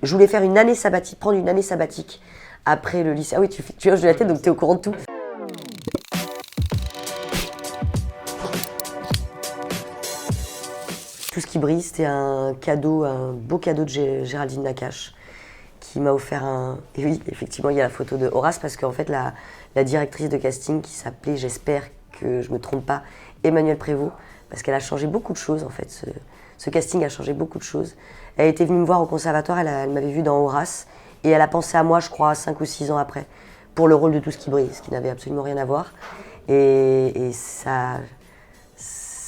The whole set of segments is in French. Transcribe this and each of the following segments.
Je voulais faire une année sabbatique, prendre une année sabbatique après le lycée. Ah oui, tu hoches de la tête, donc tu es au courant de tout. Tout ce qui brille, c'était un cadeau, un beau cadeau de Géraldine Nakache, qui m'a offert un... Et oui, effectivement, il y a la photo de Horace, parce qu'en fait, la directrice de casting, qui s'appelait, j'espère que je ne me trompe pas, Emmanuelle Prévost, parce qu'elle a changé beaucoup de choses, en fait. Ce casting a changé beaucoup de choses. Elle était venue me voir au conservatoire, elle m'avait vue dans Horace, et elle a pensé à moi, je crois, 5 ou 6 ans après, pour le rôle de Tout ce qui brille, ce qui n'avait absolument rien à voir. Et ça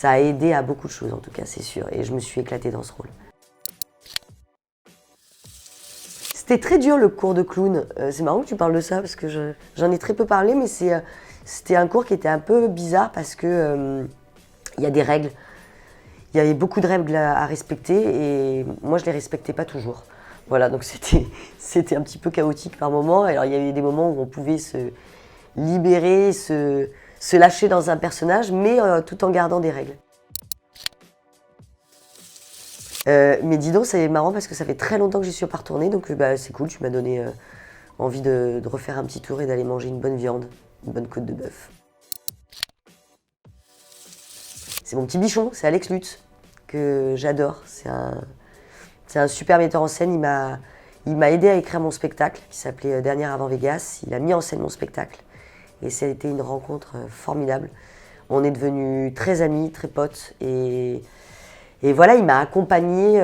a aidé à beaucoup de choses, en tout cas, c'est sûr. Et je me suis éclatée dans ce rôle. C'était très dur, le cours de clown. C'est marrant que tu parles de ça, parce que j'en ai très peu parlé, mais c'était un cours qui était un peu bizarre, parce que il y a des règles. Il y avait beaucoup de règles à respecter, et moi, je les respectais pas toujours. Voilà, donc c'était un petit peu chaotique par moments. Alors, il y avait des moments où on pouvait se libérer, se lâcher dans un personnage, mais tout en gardant des règles. Mais dis donc, c'est marrant parce que ça fait très longtemps que j'y suis pas retournée, donc c'est cool, tu m'as donné envie de refaire un petit tour et d'aller manger une bonne viande, une bonne côte de bœuf. C'est mon petit bichon, c'est Alex Lutz, que j'adore. C'est un super metteur en scène, il m'a aidé à écrire mon spectacle qui s'appelait Dernière avant Vegas. Il a mis en scène mon spectacle et ça a été une rencontre formidable. On est devenus très amis, très potes, et voilà, il m'a accompagné.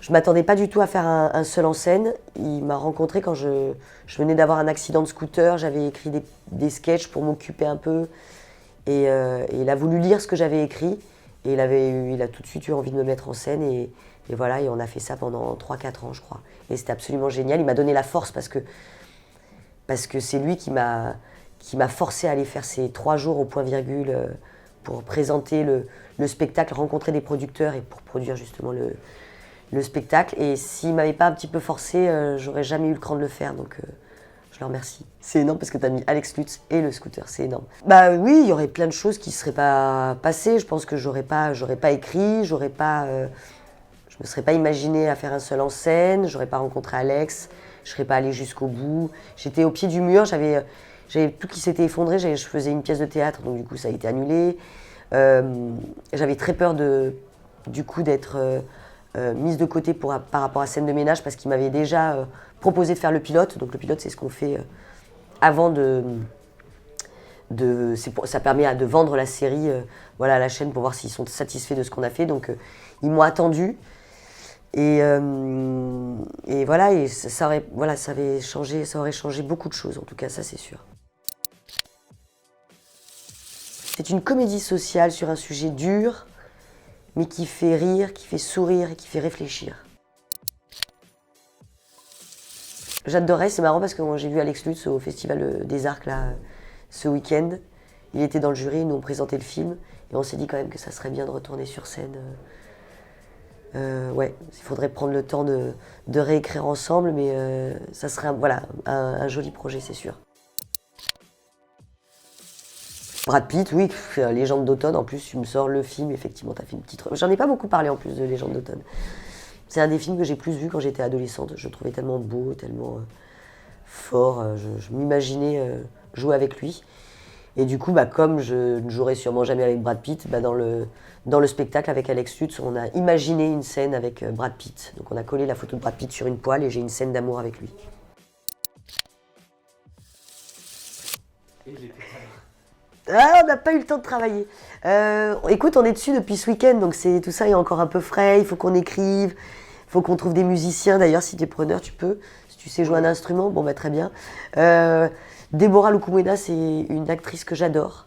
Je ne m'attendais pas du tout à faire un seul en scène. Il m'a rencontré quand je venais d'avoir un accident de scooter. J'avais écrit des sketchs pour m'occuper un peu. Et il a voulu lire ce que j'avais écrit. Et il a tout de suite eu envie de me mettre en scène. Et voilà, et on a fait ça pendant 3-4 ans, je crois. Et c'était absolument génial. Il m'a donné la force parce que c'est lui qui m'a forcé à aller faire ces 3 jours au point virgule pour présenter le spectacle, rencontrer des producteurs et pour produire justement le spectacle. Et s'il ne m'avait pas un petit peu forcé, j'aurais jamais eu le cran de le faire. Donc je le remercie. C'est énorme parce que tu as mis Alex Lutz et le scooter, c'est énorme. Bah oui, il y aurait plein de choses qui ne seraient pas passées. Je pense que j'aurais pas écrit, je me serais pas imaginé à faire un seul en scène, j'aurais pas rencontré Alex, je serais pas allée jusqu'au bout. J'étais au pied du mur, j'avais tout qui s'était effondré, je faisais une pièce de théâtre, donc du coup ça a été annulé. J'avais très peur du coup d'être mise de côté par rapport à Scène de ménage, parce qu'il m'avait déjà proposé de faire le pilote. Donc le pilote, c'est ce qu'on fait avant ça permet de vendre la série voilà, à la chaîne pour voir s'ils sont satisfaits de ce qu'on a fait. Donc ils m'ont attendu. Et voilà, et ça aurait changé beaucoup de choses, en tout cas, ça c'est sûr. C'est une comédie sociale sur un sujet dur, mais qui fait rire, qui fait sourire et qui fait réfléchir. J'adorais, c'est marrant parce que moi, j'ai vu Alex Lutz au Festival des Arcs là, ce week-end. Il était dans le jury, nous on présentait le film, et on s'est dit quand même que ça serait bien de retourner sur scène. Ouais, il faudrait prendre le temps de réécrire ensemble, mais ça serait un joli projet, c'est sûr. Brad Pitt, oui, Légende d'automne, en plus tu me sors le film, effectivement, t'as fait une petite... J'en ai pas beaucoup parlé en plus de Légende d'automne. C'est un des films que j'ai plus vu quand j'étais adolescente, je le trouvais tellement beau, tellement fort, je m'imaginais jouer avec lui. Et du coup, comme je ne jouerai sûrement jamais avec Brad Pitt, dans le spectacle avec Alex Lutz, on a imaginé une scène avec Brad Pitt. Donc on a collé la photo de Brad Pitt sur une poêle et j'ai une scène d'amour avec lui. Ah, on n'a pas eu le temps de travailler. Écoute, on est dessus depuis ce week-end, donc tout ça est encore un peu frais. Il faut qu'on écrive, il faut qu'on trouve des musiciens. D'ailleurs, si tu es preneur, tu peux. Si tu sais jouer un instrument, bon, très bien. Deborah Lukumwena, c'est une actrice que j'adore.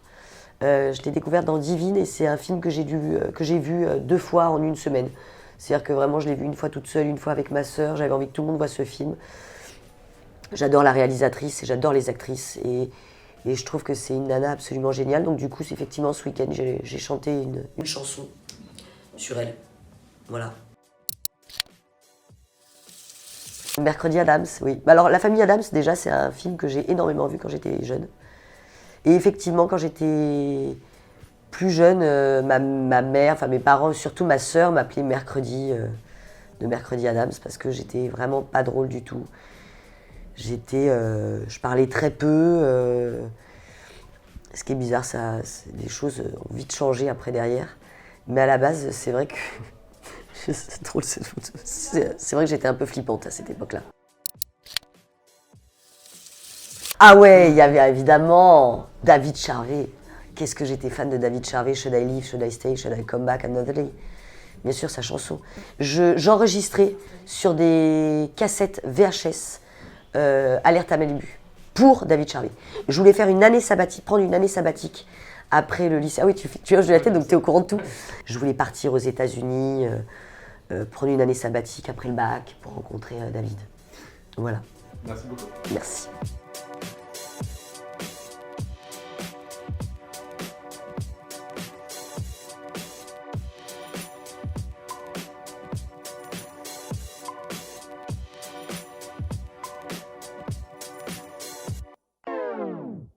Je l'ai découverte dans Divine et c'est un film que j'ai vu 2 fois en une semaine. C'est-à-dire que vraiment, je l'ai vu une fois toute seule, une fois avec ma sœur. J'avais envie que tout le monde voit ce film. J'adore la réalisatrice et j'adore les actrices. Et je trouve que c'est une nana absolument géniale. Donc du coup, effectivement, ce week-end, j'ai chanté une chanson sur elle. Voilà. Mercredi Adams, oui. Alors, La famille Adams, déjà, c'est un film que j'ai énormément vu quand j'étais jeune. Et effectivement, quand j'étais plus jeune, ma mère, enfin mes parents, surtout ma sœur, m'appelait Mercredi de Mercredi Adams parce que j'étais vraiment pas drôle du tout. Je parlais très peu. Ce qui est bizarre, les choses ont vite changé après derrière. Mais à la base, c'est vrai que c'est drôle, c'est vrai que j'étais un peu flippante à cette époque-là. Ah ouais, il y avait évidemment David Charvet. Qu'est-ce que j'étais fan de David Charvet, Should I Leave, Should I Stay, Should I Come Back Another Day. Bien sûr, sa chanson. J'enregistrais sur des cassettes VHS Alerte à Malibu pour David Charvet. Je voulais faire une année sabbatique, prendre une année sabbatique après le lycée. Ah oui, tu hoches de la tête, donc tu es au courant de tout. Je voulais partir aux États-Unis, prendre une année sabbatique après le bac pour rencontrer David. Voilà. Merci beaucoup. Merci.